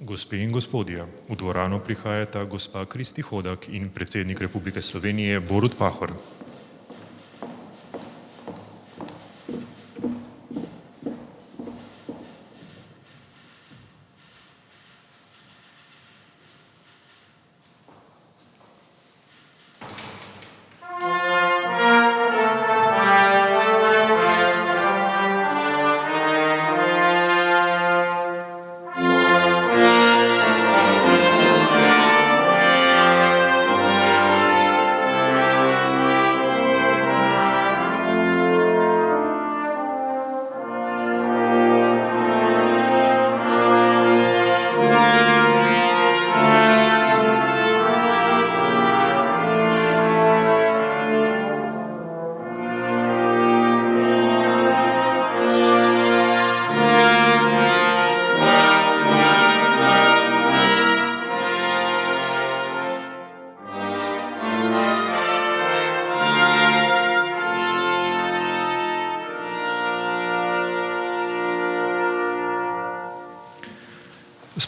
Gospe in gospodje, v dvorano prihajata gospa Kristi Hodak in predsednik Republike Slovenije Borut Pahor.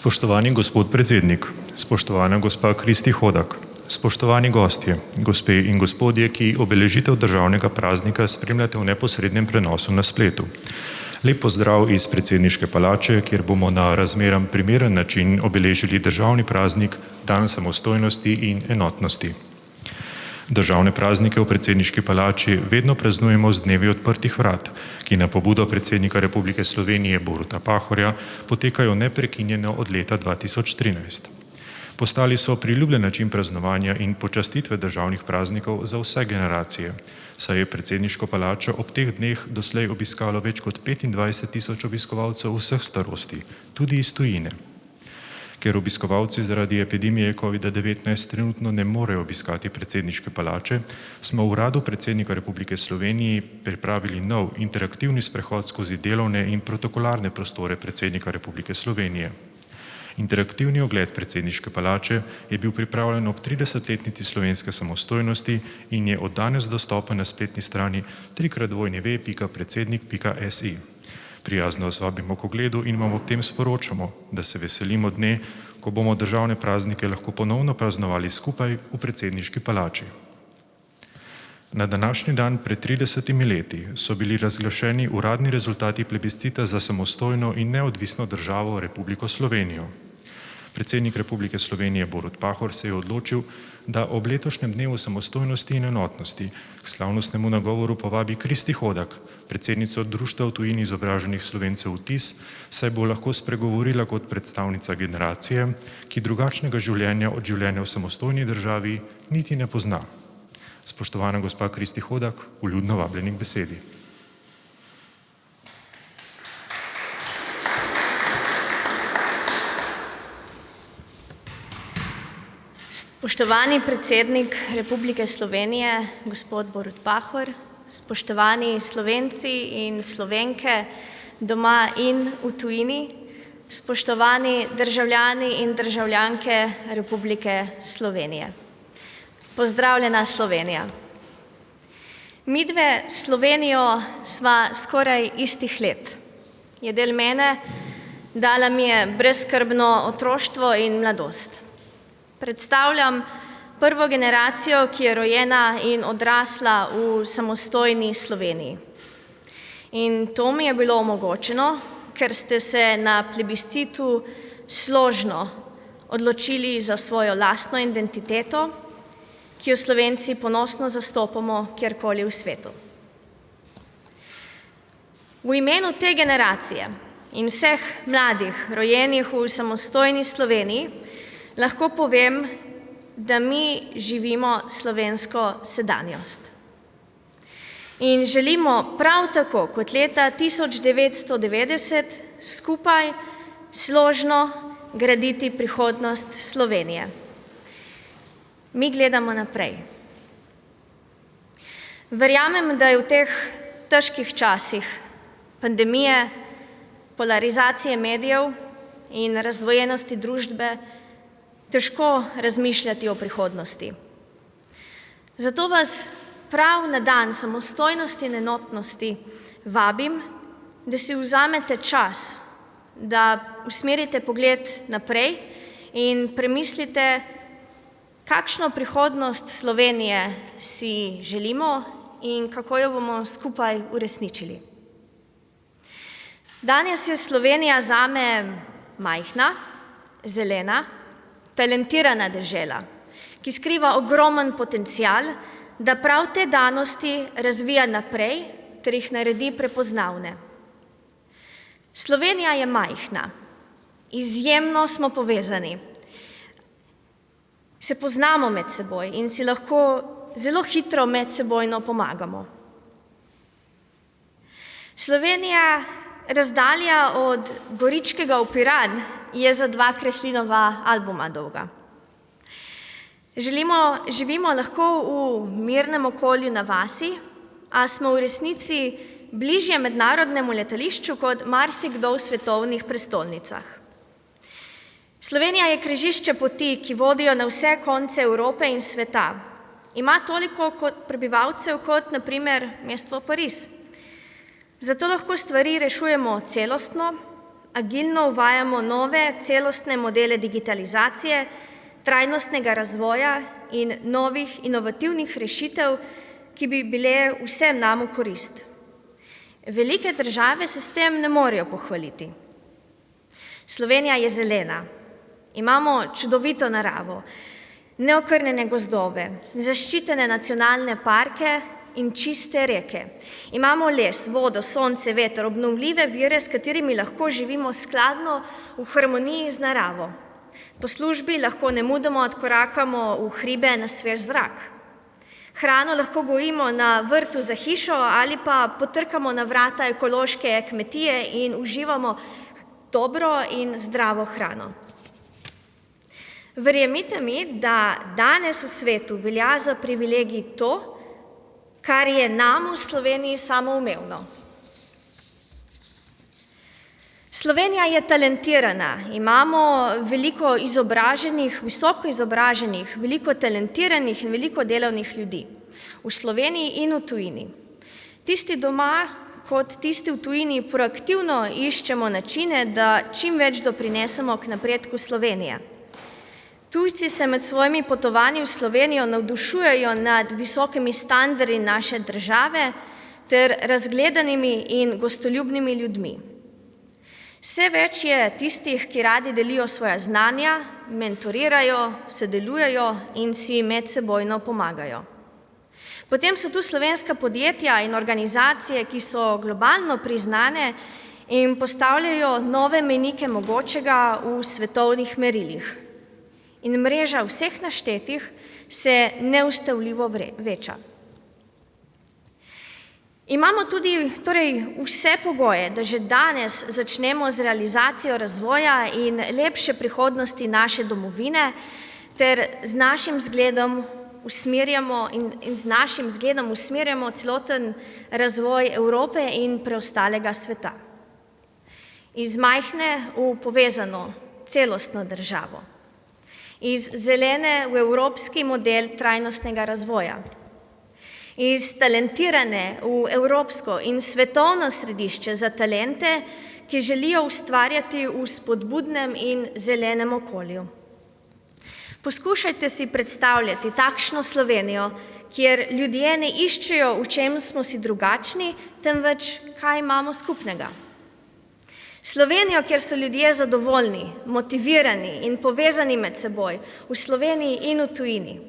Spoštovani gospod predsednik, spoštovana gospa Kristi Hodak, spoštovani gostje, gospe in gospodje, ki obeležitev državnega praznika spremljate v neposrednem prenosu na spletu. Lep pozdrav iz predsedniške palače, kjer bomo na razmeram primeren način obeležili državni praznik, dan samostojnosti in enotnosti. Državne praznike v predsedniški palači vedno praznujemo z dnevi odprtih vrat, ki na pobudo predsednika Republike Slovenije Boruta Pahorja potekajo neprekinjeno od leta 2013. Postali so priljubljen način praznovanja in počastitve državnih praznikov za vse generacije, saj je predsedniško palačo ob teh dneh doslej obiskalo več kot 25.000 obiskovalcev vseh starosti, tudi iz tujine. Ker obiskovalci zaradi epidemije COVID-19 trenutno ne morejo obiskati predsedniške palače, smo v uradu predsednika Republike Slovenije pripravili nov interaktivni sprehod skozi delovne in protokolarne prostore predsednika Republike Slovenije. Interaktivni ogled predsedniške palače je bil pripravljen ob 30-letnici slovenske samostojnosti in je od danes dostopen na spletni strani www.predsednik.si. Prijazno vas vabimo k ogledu in vam ob tem sporočamo, da se veselimo dne, ko bomo državne praznike lahko ponovno praznovali skupaj v predsedniški palači. Na današnji dan pred 30 leti so bili razglašeni uradni rezultati plebiscita za samostojno in neodvisno državo Republiko Slovenijo. Predsednik Republike Slovenije Borut Pahor se je odločil, da ob letošnjem dnevu samostojnosti in enotnosti k slavnostnemu nagovoru povabi Kristi Hodak, predsednico Društva v tujini izobraženih Slovencev Vtis, saj bo lahko spregovorila kot predstavnica generacije, ki drugačnega življenja od življenja v samostojni državi niti ne pozna. Spoštovana gospa Kristi Hodak, vljudno vabljeni k besedi. Spoštovani predsednik Republike Slovenije, gospod Borut Pahor, spoštovani Slovenci in Slovenke doma in v tujini, spoštovani državljani in državljanke Republike Slovenije. Pozdravljena Slovenija. Midve s Slovenijo sva skoraj istih let. Je del mene, dala mi je brezskrbno otroštvo in mladost. Predstavljam prvo generacijo, ki je rojena in odrasla v samostojni Sloveniji. In to mi je bilo omogočeno, ker ste se na plebiscitu složno odločili za svojo lastno identiteto, ki jo Slovenci ponosno zastopamo kjerkoli v svetu. V imenu te generacije in vseh mladih, rojenih v samostojni Sloveniji, lahko povem, da mi živimo slovensko sedanjost. In želimo prav tako kot leta 1990 skupaj složno graditi prihodnost Slovenije. Mi gledamo naprej. Verjamem, da je v teh težkih časih pandemije, polarizacije medijev in razdvojenosti družbe težko razmišljati o prihodnosti. Zato vas prav na dan samostojnosti in enotnosti vabim, da si vzamete čas da usmerite pogled naprej in premislite, kakšno prihodnost Slovenije si želimo in kako jo bomo skupaj uresničili. Danes je Slovenija zame majhna, zelena, talentirana dežela, ki skriva ogromen potencial, da prav te danosti razvija naprej ter jih naredi prepoznavne. Slovenija je majhna, izjemno smo povezani, se poznamo med seboj in si lahko zelo hitro medsebojno pomagamo. Slovenija, razdalja od Goričkega v Piran, je za 2 Kreslinova albuma dolga. Živimo lahko v mirnem okolju na vasi, a smo v resnici bližje mednarodnemu letališču kot marsikdo v svetovnih prestolnicah. Slovenija je križišče poti, ki vodijo na vse konce Evrope in sveta. Ima toliko prebivalcev kot, na primer, mesto Pariz. Zato lahko stvari rešujemo celostno, agilno uvajamo nove celostne modele digitalizacije, trajnostnega razvoja in novih inovativnih rešitev, ki bi bile vsem nam v korist. Velike države se s tem ne morejo pohvaliti. Slovenija je zelena. Imamo čudovito naravo, neokrnjene gozdove, zaščitene nacionalne parke in čiste reke. Imamo les, vodo, sonce, veter, obnovljive vire, s katerimi lahko živimo skladno v harmoniji z naravo. Po službi lahko nemudoma odkorakamo v hribe na svež zrak. Hrano lahko gojimo na vrtu za hišo ali pa potrkamo na vrata ekološke kmetije in uživamo dobro in zdravo hrano. Verjemite mi, da danes v svetu velja za privilegij to, kar je nam v Sloveniji samoumevno. Slovenija je talentirana, imamo veliko izobraženih, visoko izobraženih, veliko talentiranih in veliko delovnih ljudi v Sloveniji in v tujini. Tisti doma kot tisti v tujini proaktivno iščemo načine, da čim več doprinesemo k napredku Slovenije. Tujci se med svojimi potovanji v Slovenijo navdušujejo nad visokimi standardi naše države ter razgledanimi in gostoljubnimi ljudmi. Vse več je tistih, ki radi delijo svoja znanja, mentorirajo, sodelujejo in si medsebojno pomagajo. Potem so tu slovenska podjetja in organizacije, ki so globalno priznane in postavljajo nove mejnike mogočega v svetovnih merilih. In mreža vseh naštetih se neustavljivo veča. Imamo tudi vse pogoje, da že danes začnemo z realizacijo razvoja in lepše prihodnosti naše domovine ter z našim zgledom usmerjamo celoten razvoj Evrope in preostalega sveta. Iz majhne v povezano, celostno državo. Iz zelene v evropski model trajnostnega razvoja. Iz talentirane v evropsko in svetovno središče za talente, ki želijo ustvarjati v spodbudnem in zelenem okolju. Poskušajte si predstavljati takšno Slovenijo, kjer ljudje ne iščejo, v čem smo si drugačni, temveč kaj imamo skupnega. Slovenijo, kjer so ljudje zadovoljni, motivirani in povezani med seboj, v Sloveniji in v tujini,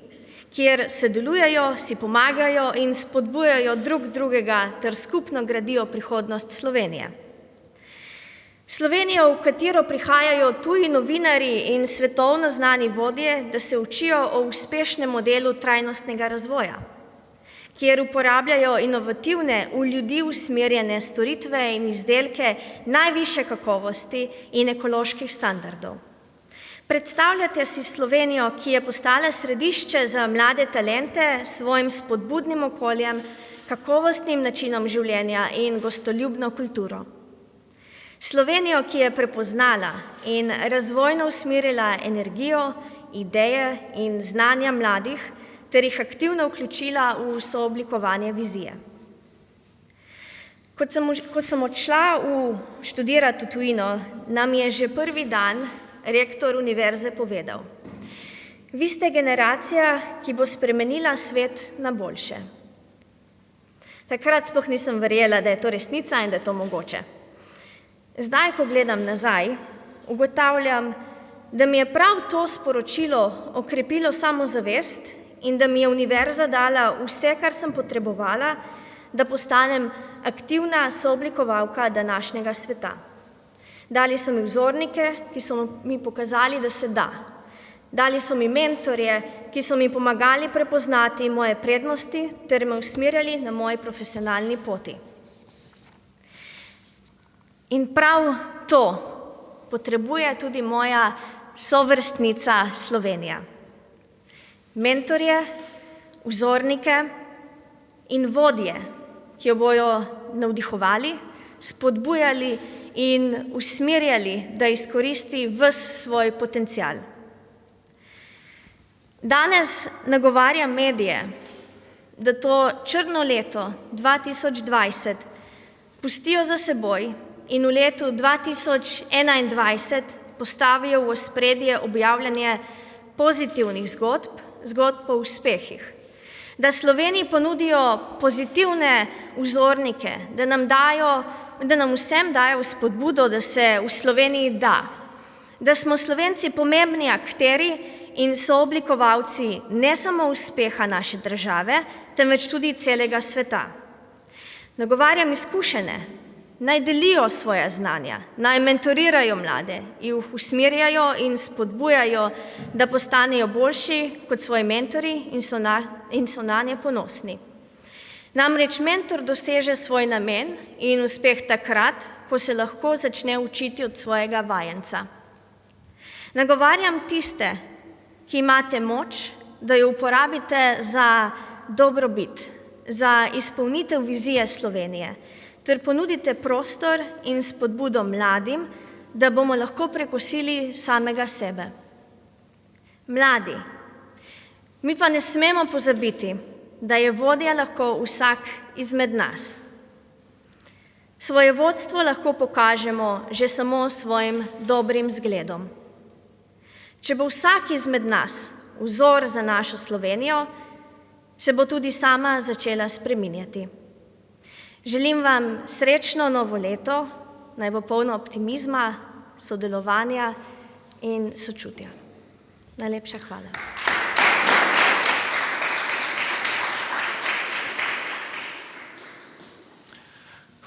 kjer sodelujejo, si pomagajo in spodbujajo drug drugega ter skupno gradijo prihodnost Slovenije. Slovenijo, v katero prihajajo tuji novinarji in svetovno znani vodje, da se učijo o uspešnem modelu trajnostnega razvoja, kjer uporabljajo inovativne, v ljudi usmerjene storitve in izdelke najvišje kakovosti in ekoloških standardov. Predstavljate si Slovenijo, ki je postala središče za mlade talente s svojim spodbudnim okoljem, kakovostnim načinom življenja in gostoljubno kulturo. Slovenijo, ki je prepoznala in razvojno usmerila energijo, ideje in znanja mladih, ter jih aktivno vključila v sooblikovanje vizije. Ko sem odšla študirati v tujino, nam je že prvi dan rektor univerze povedal: vi ste generacija, ki bo spremenila svet na boljše. Takrat sploh nisem verjela, da je to resnica in da je to mogoče. Zdaj, ko gledam nazaj, ugotavljam, da mi je prav to sporočilo okrepilo samozavest in da mi je univerza dala vse, kar sem potrebovala, da postanem aktivna sooblikovalka današnjega sveta. Dali so mi vzornike, ki so mi pokazali, da se da. Dali so mi mentorje, ki so mi pomagali prepoznati moje prednosti ter me usmerjali na moji profesionalni poti. In prav to potrebuje tudi moja sovrstnica Slovenija. Mentorje, vzornike in vodje, ki jo bojo navdihovali, spodbujali in usmerjali, da izkoristi ves svoj potencial. Danes nagovarjam medije, da to črno leto 2020 pustijo za seboj in v letu 2021 postavijo v ospredje objavljanje pozitivnih zgodb, zgodb o uspehih. Da Sloveniji ponudijo pozitivne vzornike, da nam vsem dajo spodbudo, da se v Sloveniji da. Da smo Slovenci pomembni akterji in sooblikovalci ne samo uspeha naše države, temveč tudi celega sveta. Nagovarjam izkušene, naj delijo svoja znanja, naj mentorirajo mlade, jih usmerjajo in spodbujajo, da postanejo boljši kot svoji mentori in so nanje ponosni. Namreč mentor doseže svoj namen in uspeh takrat, ko se lahko začne učiti od svojega vajenca. Nagovarjam tiste, ki imate moč, da jo uporabite za dobrobit, za izpolnitev vizije Slovenije, ter ponudite prostor in spodbudo mladim, da bomo lahko prekosili samega sebe. Mladi, mi pa ne smemo pozabiti, da je vodja lahko vsak izmed nas. Svoje vodstvo lahko pokažemo že samo s svojim dobrim zgledom. Če bo vsak izmed nas vzor za našo Slovenijo, se bo tudi sama začela spreminjati. Želim vam srečno novo leto, naj bo polno optimizma, sodelovanja in sočutja. Najlepša hvala.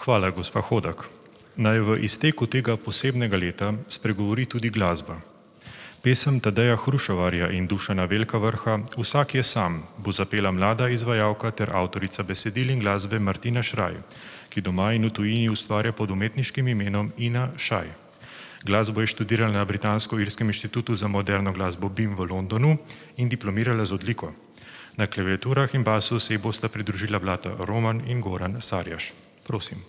Hvala, gospa Hodak. Naj v izteku tega posebnega leta spregovori tudi glasba. Pesem Tadeja Hruševarja in Dušana Velkavrha Vsak je sam bo zapela mlada izvajalka ter avtorica besedil in glasbe Martina Šraj, ki doma in v tujini ustvarja pod umetniškim imenom Ina Šaj. Glasbo je študirala na Britansko-irskem inštitutu za moderno glasbo BIM v Londonu in diplomirala z odliko. Na klaviaturah in basu se ji bosta pridružila brata Roman in Goran Sarjaš. Prosim.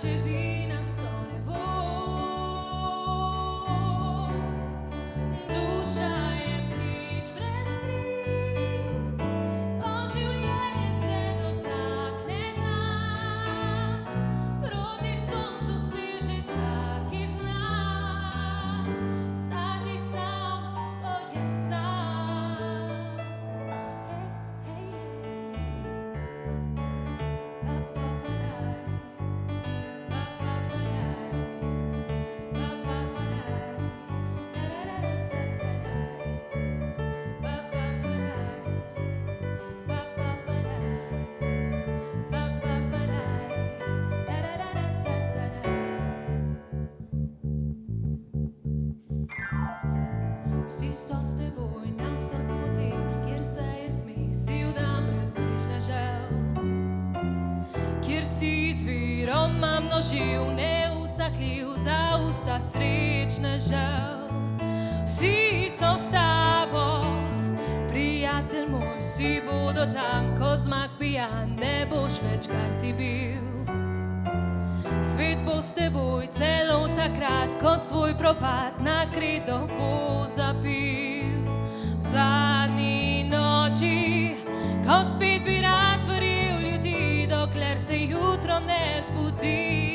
pajčevina stone vonj. Duša je ptič brez kril, to življenje se dotakne dna. Proti soncu seže taki znak, stati sam, ko je sam. Hej, Vsi so s teboj na vseh poteh, kjer se je smeh, si vdan brez bližnježev. Kjer si izvirom množiv, neusahljiv, za usta srečnežev. Vsi so s tabo, prijatelj moj, vsi bodo tam, ko zmag pijan, ne boš več, kar si bil. Svet bo s teboj celo takrat, ko svoj propad na kredo bo zapil. V zadnji noči, ko spet bi rad verjel ljudi, dokler se jutro ne zbudi.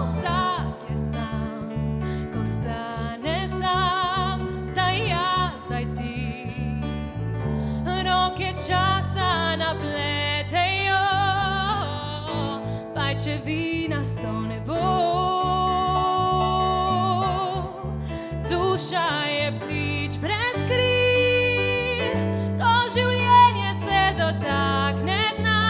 Vsak je sam, ko stane sam, zdaj jaz, zdaj ti. Roke časa napletejo, pajčevina stone vonj. Duša je ptič brez kril, to življenje se dotakne dna.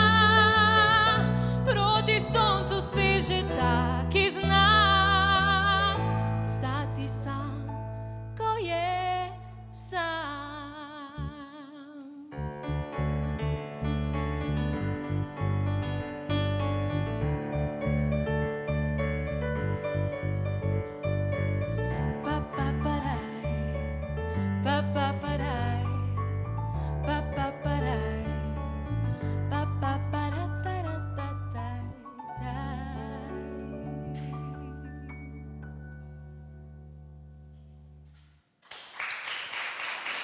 Proti soncu seže taki znak, stati sam, ko je sam.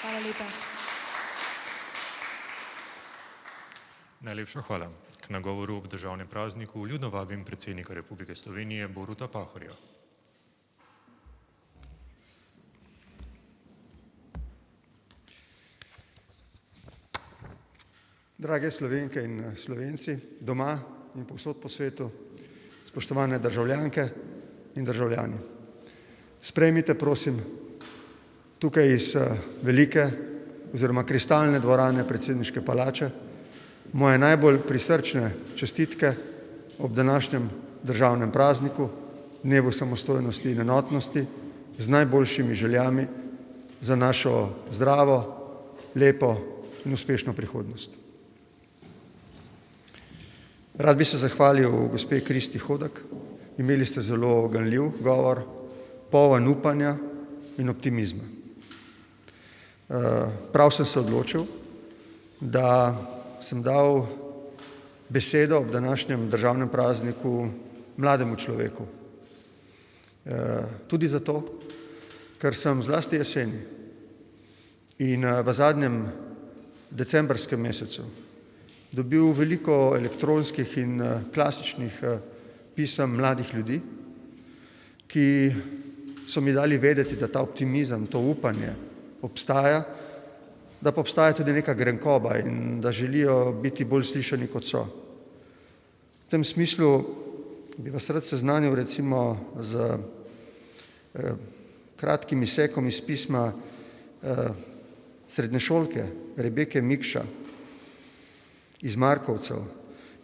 Hvala lepa. Najlepša hvala. K nagovoru ob državnem prazniku vljudno vabim predsednika Republike Slovenije Boruta Pahorja. Drage Slovenke in Slovenci, doma in povsod po svetu, spoštovane državljanke in državljani. Sprejmite, prosim, tukaj iz velike oziroma kristalne dvorane predsedniške palače moje najbolj prisrčne čestitke ob današnjem državnem prazniku, dnevu samostojnosti in enotnosti, z najboljšimi željami za našo zdravo, lepo in uspešno prihodnost. Rad bi se zahvalil gospe Kristi Hodak. Imeli ste zelo ganljiv govor, poln upanja in optimizma. Prav sem se odločil, da sem dal besedo ob današnjem državnem prazniku mlademu človeku. Tudi zato, ker sem zlasti jeseni in v zadnjem decembrskem mesecu dobil veliko elektronskih in klasičnih pisem mladih ljudi, ki so mi dali vedeti, da ta optimizem, to upanje obstaja, da pa obstaja tudi neka grenkoba in da želijo biti bolj slišani, kot so. V tem smislu bi vas rad seznanil recimo z kratkim izsekom iz pisma srednješolke Rebeke Mikša iz Markovcev,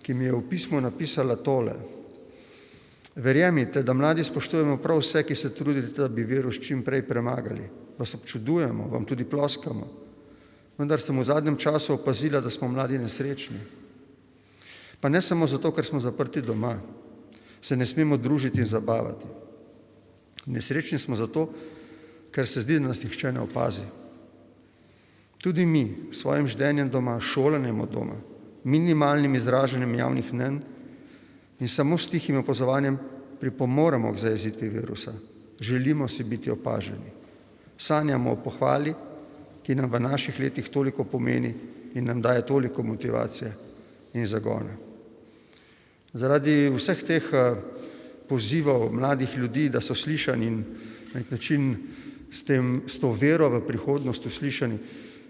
ki mi je v pismu napisala tole. Verjemite, da mladi spoštujemo prav vse, ki se trudite, da bi virus čim prej premagali. Vas občudujemo, vam tudi ploskamo. Vendar sem v zadnjem času opazila, da smo mladi nesrečni. Pa ne samo zato, ker smo zaprti doma, se ne smemo družiti in zabavati. Nesrečni smo zato, ker se zdi, da nas nihče ne opazi. Tudi mi, s svojim ždenjem doma, šolanjem od doma, minimalnim izražanjem javnih mnenj in samo s tihim opazovanjem pripomoremo k zajezitvi virusa. Želimo si biti opaženi. Sanjamo o pohvali, ki nam v naših letih toliko pomeni in nam daje toliko motivacije in zagona. Zaradi vseh teh pozivov mladih ljudi, da so slišani in na nek način s to vero v prihodnost uslišani,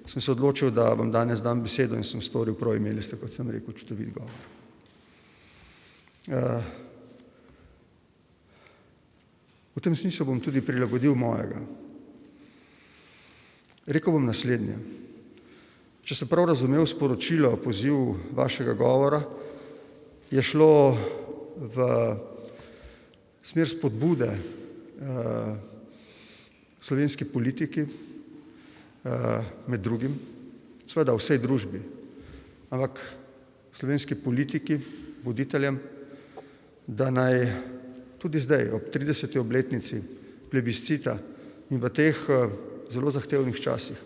sem se odločil, da vam danes dam besedo in sem storil prav, imeli ste, kot sem rekel, čudovit govor. V tem smislu bom tudi prilagodil mojega. Rekel bom naslednje. Če sem prav razumel sporočilo, poziv vašega govora, je šlo v smer spodbude slovenski politiki, med drugim, seveda vsej družbi, ampak slovenski politiki, voditeljem, da naj tudi zdaj, ob 30. obletnici plebiscita in v teh zelo zahtevnih časih,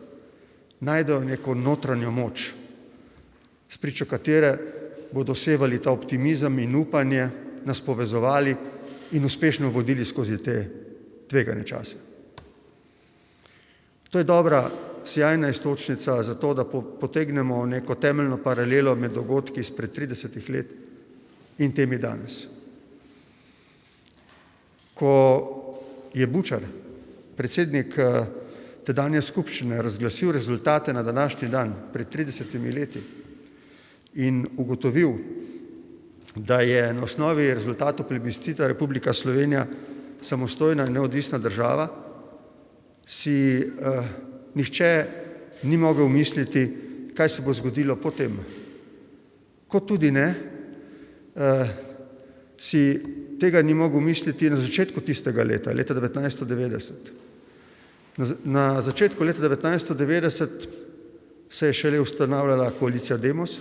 najdejo neko notranjo moč, spričo katere bodo sevali ta optimizem in upanje, nas povezovali in uspešno vodili skozi te tvegane čase. To je dobra, sjajna iztočnica za to, da potegnemo neko temeljno paralelo med dogodki izpred 30 let in temi danes. Ko je Bučar, predsednik tedanje skupščine, razglasil rezultate na današnji dan pred 30 leti in ugotovil, da je na osnovi rezultatov plebiscita Republika Slovenija samostojna in neodvisna država, si nihče ni mogel misliti, kaj se bo zgodilo potem. Kot tudi ne, si tega ni mogel misliti na začetku tistega leta 1990. Na začetku leta 1990 se je šele ustanavljala koalicija Demos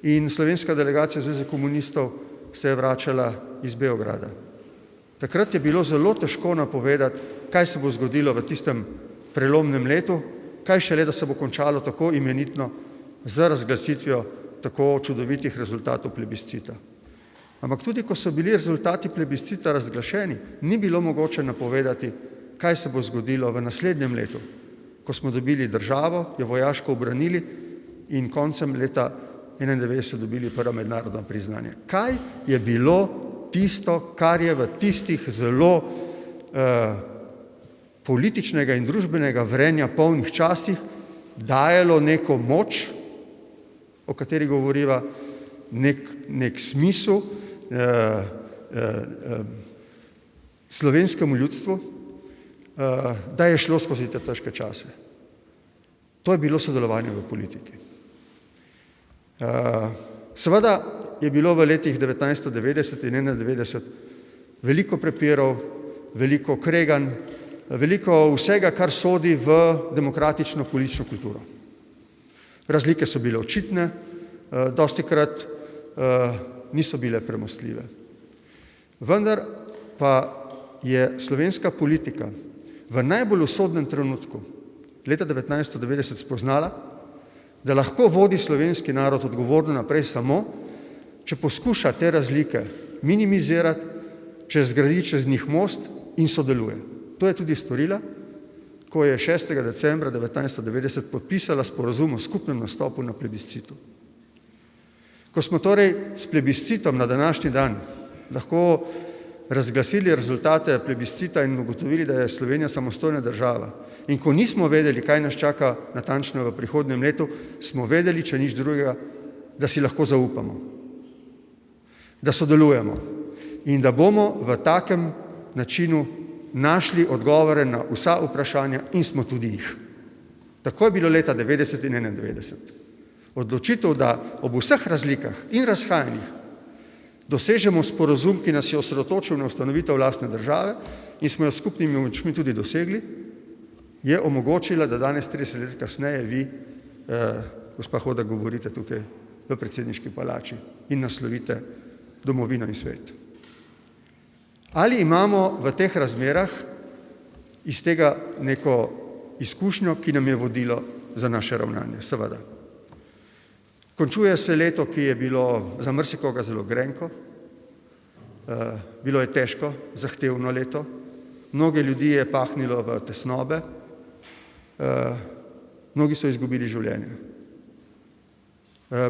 in slovenska delegacija Zveze komunistov se je vračala iz Beograda. Takrat je bilo zelo težko napovedati, kaj se bo zgodilo v tistem prelomnem letu, kaj šele, da se bo končalo tako imenitno z razglasitvijo tako čudovitih rezultatov plebiscita. Ampak tudi, ko so bili rezultati plebiscita razglašeni, ni bilo mogoče napovedati, kaj se bo zgodilo v naslednjem letu, ko smo dobili državo, jo vojaško ubranili in koncem leta 1991 dobili prvo mednarodno priznanje. Kaj je bilo tisto, kar je v tistih zelo političnega in družbenega vrenja polnih časih dajalo neko moč, o kateri govoriva, nek smisel slovenskemu ljudstvu, da je šlo skozi te težke čase. To je bilo sodelovanje v politiki. Seveda je bilo v letih 1990 in 1991 veliko prepirov, veliko kreganj, veliko vsega, kar sodi v demokratično politično kulturo. Razlike so bile očitne, dostikrat niso bile premostljive. Vendar pa je slovenska politika v najbolj usodnem trenutku leta 1990 spoznala, da lahko vodi slovenski narod odgovorno naprej samo, če poskuša te razlike minimizirati, če zgradi čez njih most in sodeluje. To je tudi storila, ko je 6. decembra 1990 podpisala sporazum o skupnem nastopu na plebiscitu. Ko smo torej s plebiscitom na današnji dan lahko razglasili rezultate plebiscita in ugotovili, da je Slovenija samostojna država, in ko nismo vedeli, kaj nas čaka natančno v prihodnjem letu, smo vedeli, če nič drugega, da si lahko zaupamo, da sodelujemo in da bomo v takem načinu našli odgovore na vsa vprašanja in smo tudi jih. Tako je bilo leta 1990 in 1991. Odločitev, da ob vseh razlikah in razhajanjih dosežemo sporazum, ki nas je osredotočil na ustanovitev lastne države in smo jo s skupnimi močmi tudi dosegli, je omogočila, da danes 30 let kasneje vi, gospa Hodak, govorite tukaj v predsedniški palači in naslovite domovino in svet. Ali imamo v teh razmerah iz tega neko izkušnjo, ki nam je vodilo za naše ravnanje? Seveda. Končuje se leto, ki je bilo za marsikoga zelo grenko. Bilo je težko, zahtevno leto. Mnoge ljudi je pahnilo v tesnobe. Mnogi so izgubili življenje.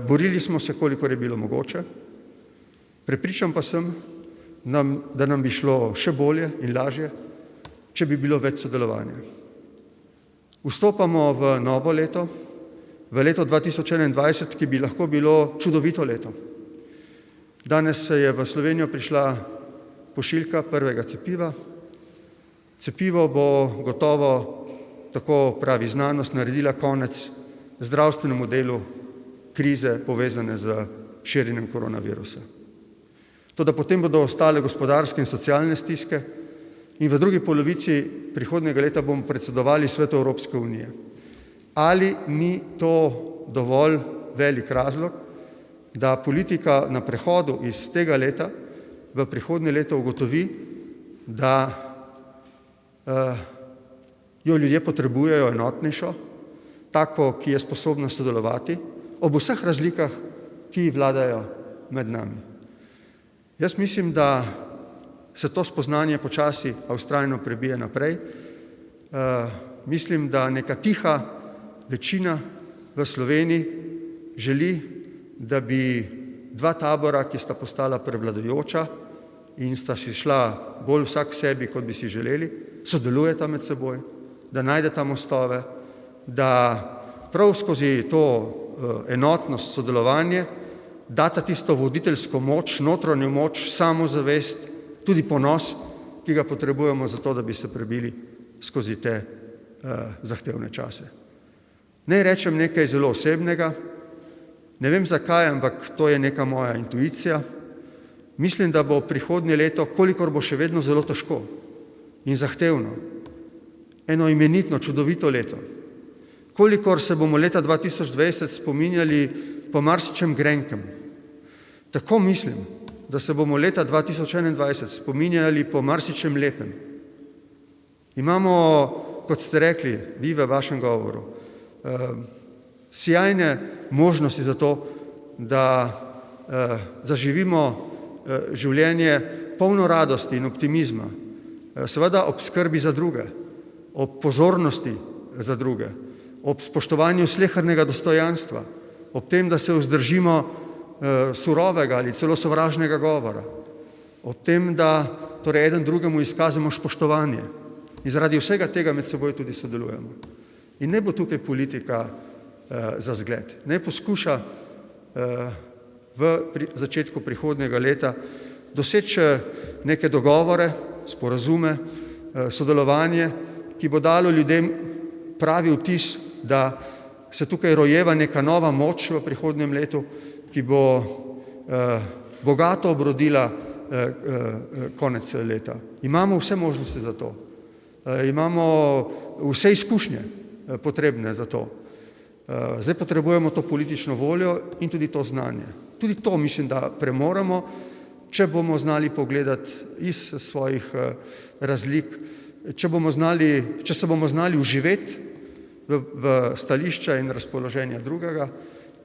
Borili smo se, kolikor je bilo mogoče. Prepričan pa sem, da nam bi šlo še bolje in lažje, če bi bilo več sodelovanja. Vstopamo v novo leto, v leto 2021, ki bi lahko bilo čudovito leto. Danes se je v Slovenijo prišla pošiljka prvega cepiva. Cepivo bo gotovo, tako pravi znanost, naredila konec zdravstvenemu delu krize povezane z širjenjem koronavirusa. Toda potem bodo ostale gospodarske in socialne stiske in v drugi polovici prihodnjega leta bomo predsedovali Svetu Evropske unije. Ali ni to dovolj velik razlog, da politika na prehodu iz tega leta v prihodnje leto ugotovi, da jo ljudje potrebujejo enotnejšo, tako, ki je sposobna sodelovati, ob vseh razlikah, ki vladajo med nami. Jaz mislim, da se to spoznanje počasi, a vztrajno prebije naprej. Mislim, da neka tiha večina v Sloveniji želi, da bi dva tabora, ki sta postala prevladujoča in sta si šla bolj vsak sebi, kot bi si želeli, sodelujeta med seboj, da najdeta mostove, da prav skozi to enotnost, sodelovanje, data tisto voditeljsko moč, notranjo moč, samozavest, tudi ponos, ki ga potrebujemo za to, da bi se prebili skozi te zahtevne čase. Naj rečem nekaj zelo osebnega, ne vem zakaj, ampak to je neka moja intuicija. Mislim, da bo prihodnje leto, kolikor bo še vedno zelo težko in zahtevno, eno imenitno, čudovito leto. Kolikor se bomo leta 2020 spominjali po marsičem grenkem, tako mislim, da se bomo leta 2021 spominjali po marsičem lepem. Imamo, kot ste rekli, vi v vašem govoru, sijajne možnosti za to, da zaživimo življenje polno radosti in optimizma, seveda ob skrbi za druge, ob pozornosti za druge, ob spoštovanju slehernega dostojanstva, ob tem, da se vzdržimo surovega ali celo sovražnega govora, ob tem, da torej eden drugemu izkazamo spoštovanje in zaradi vsega tega med seboj tudi sodelujemo. In ne bo tukaj politika za zgled. Ne poskuša v začetku prihodnjega leta doseči neke dogovore, sporazume, sodelovanje, ki bo dalo ljudem pravi vtis, da se tukaj rojeva neka nova moč v prihodnjem letu, ki bo bogato obrodila konec leta. Imamo vse možnosti za to. Imamo vse izkušnje potrebne za to. Zdaj potrebujemo to politično voljo in tudi to znanje. Tudi to mislim, da premoremo, če bomo znali pogledati iz svojih razlik, če se bomo znali uživeti v stališča in razpoloženja drugega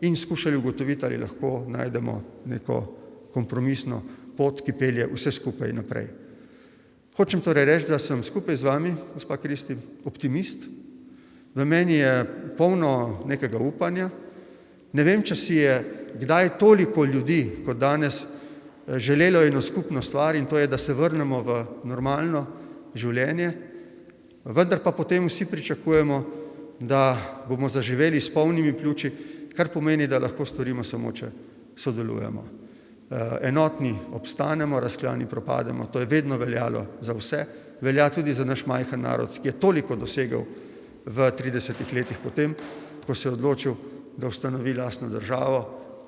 in skušali ugotoviti, ali lahko najdemo neko kompromisno pot, ki pelje vse skupaj naprej. Hočem torej reči, da sem skupaj z vami, gospa Kristi, optimist. V meni je polno nekega upanja. Ne vem, če si je kdaj toliko ljudi kot danes želelo eno skupno stvar in to je, da se vrnemo v normalno življenje, vendar pa potem vsi pričakujemo, da bomo zaživeli s polnimi pljuči, kar pomeni, da lahko storimo samo, če sodelujemo. Enotni obstanemo, razklani propademo, to je vedno veljalo za vse, velja tudi za naš majhen narod, ki je toliko dosegel v 30 letih potem, ko se je odločil, da ustanovi lastno državo.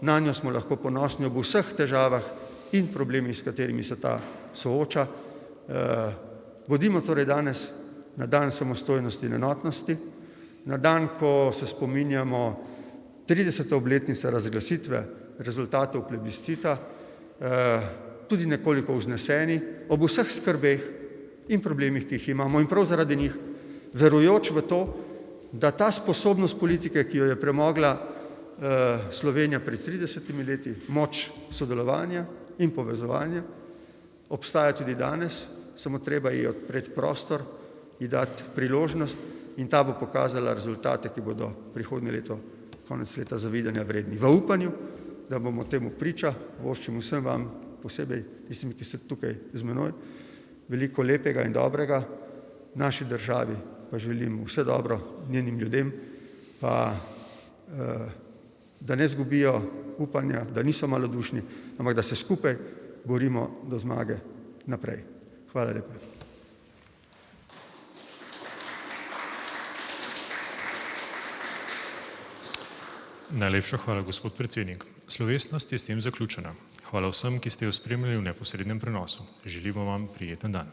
Na njo smo lahko ponosni ob vseh težavah in problemih, s katerimi se ta sooča. Bodimo torej danes na dan samostojnosti in enotnosti, na dan, ko se spominjamo 30. obletnice razglasitve rezultatov plebiscita, tudi nekoliko vzneseni, ob vseh skrbeh in problemih, ki jih imamo in prav zaradi njih, verujoč v to, da ta sposobnost politike, ki jo je premogla Slovenija pred 30 leti, moč sodelovanja in povezovanja, obstaja tudi danes, samo treba ji odpreti prostor, ji dati priložnost in ta bo pokazala rezultate, ki bodo prihodnje leto, konec leta zavidanja vredni. V upanju, da bomo temu priča, voščim vsem vam, posebej tistimi, ki ste tukaj z menoj, veliko lepega in dobrega, naši državi pa želim vse dobro njenim ljudem, pa da ne zgubijo upanja, da niso malodušni, ampak da se skupaj borimo do zmage naprej. Hvala lepa. Najlepša hvala, gospod predsednik. Slovesnost je s tem zaključena. Hvala vsem, ki ste jo spremljali v neposrednem prenosu. Želimo vam prijeten dan.